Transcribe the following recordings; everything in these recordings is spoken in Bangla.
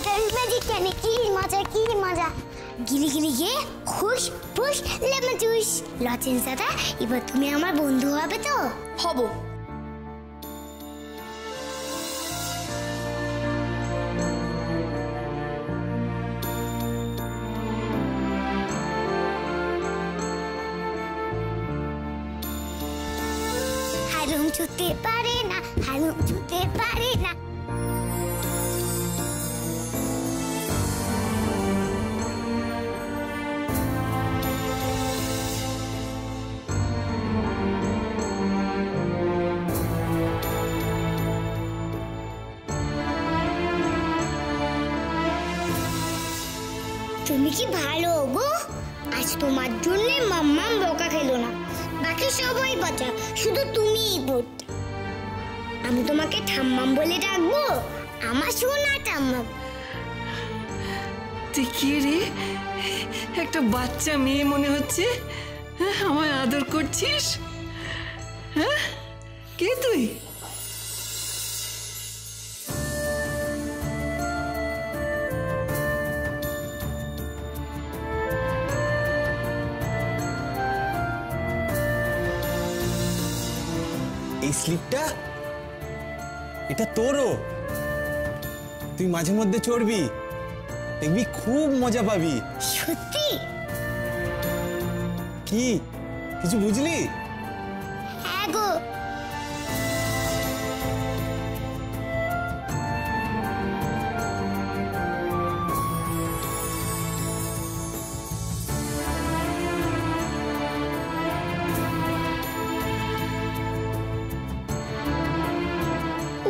ব্যাটারি ম্যাজিক কেন? কি মজা কি মজা! গিলি গিলি গিয়ে খুশ ফুস লেমন জুস। লজেন্স দাদা, এবার তুমি আমার বন্ধু হবে তো? হব। হারুম ছুতে পারে না, হারুম ছুতে পারে না। তুমি কি ভালো গো? আজ তোমার জন্য মাম্মাম বকা খেলো না, বাকি সবাই বাঁচা, শুধু তুমিই ভূত। আমি তোমাকে ঠাম্মাম বলে ডাকবো, আমার সোনা ঠাম্মাম। তুই কি রে, একটা বাচ্চা মেয়ে মনে হচ্ছে, আমায় আদর করছিস? হ্যাঁ, কে তুই? এই স্লিপটা, এটা তোরও। তুই মাঝে মধ্যে চড়বি, দেখবি খুব মজা পাবি। সত্যি? কি কিছু বুঝলি? হ্যাঁ গো।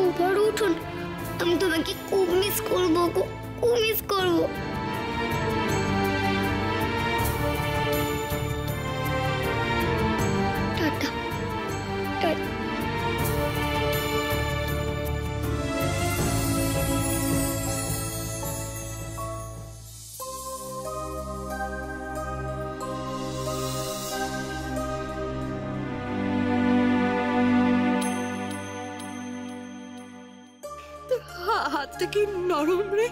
উপরে উঠুন, আমি তোমাকে খুব মিস করবো গো, খুব মিস করবো। Tata tata. হাতটা কি নরম রে।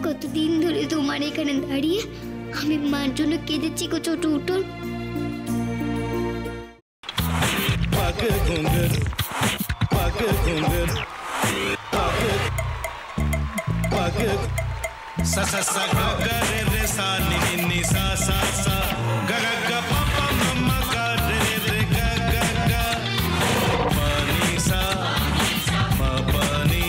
কতদিন ধরে তোমার এখানে দাঁড়িয়ে আমি মার জন্য কেঁদেছি গো ছোট উঠোন। sa sa sa ga ga re re sa ni ni ni sa sa sa ga ga ga pa pa ma ma ga re re ga ga ga pa ni sa ma pa ni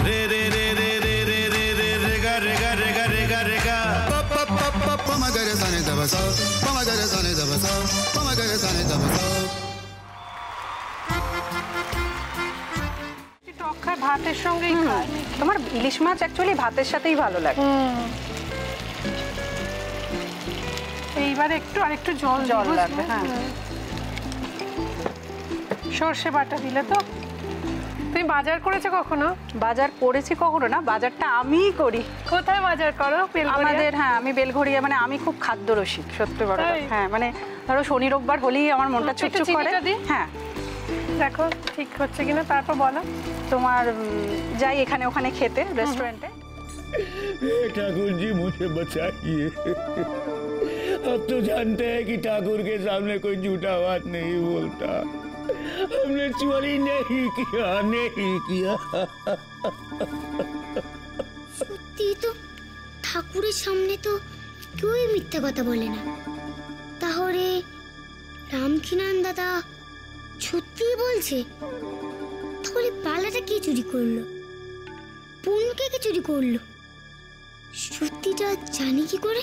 re re re re re re re re re ga re ga re ga re ga re ga pa pa pa pa pa ma ga re sa ni da ba sa pa ma ga re sa ni da ba sa pa ma ga re sa ni da ba sa ভাতের সঙ্গেই খায়। তোমার ইলিশ মাছ অ্যাকচুয়ালি ভাতের সাথেই ভালো লাগে। এইবার একটু আরেকটু জল জল লাগবে। হ্যাঁ, সর্ষে বাটা দিলে তো। তুমি বাজার করেছো কখনো? বাজার করেছি কখনো না, বাজারটা আমিই করি। কোথায় বাজার করো? আমাদের, হ্যাঁ, আমি বেলঘড়িয়া, মানে আমি খুব খাদ্য রসিক, সত্যি বড়। হ্যাঁ, মানে ধরো শনি রোববার হলেই আমার মনটা চুপচুপ করে। হ্যাঁ, দেখো ঠিক হচ্ছে কিনা, তারপর বলো। তোমার যাই এখানে ওখানে খেতে रेस्टोरेंट है। ठाकुर जी मुझे बचाइए, अब तो जानते हैं कि ठाकुर के सामने कोई झूठा बात नहीं बोलता। हमने चोरी नहीं किया, नहीं किया। সত্যি তো, ঠাকুরের সামনে তো কেউই মিথ্যা কথা বলে না। তাহলে রামকিনান দাদা সত্যি বলছে? তাহলে পালাটা কে চুরি করলো? পুনকে কে চুরি করলো? সত্যিটা জানি কি করে?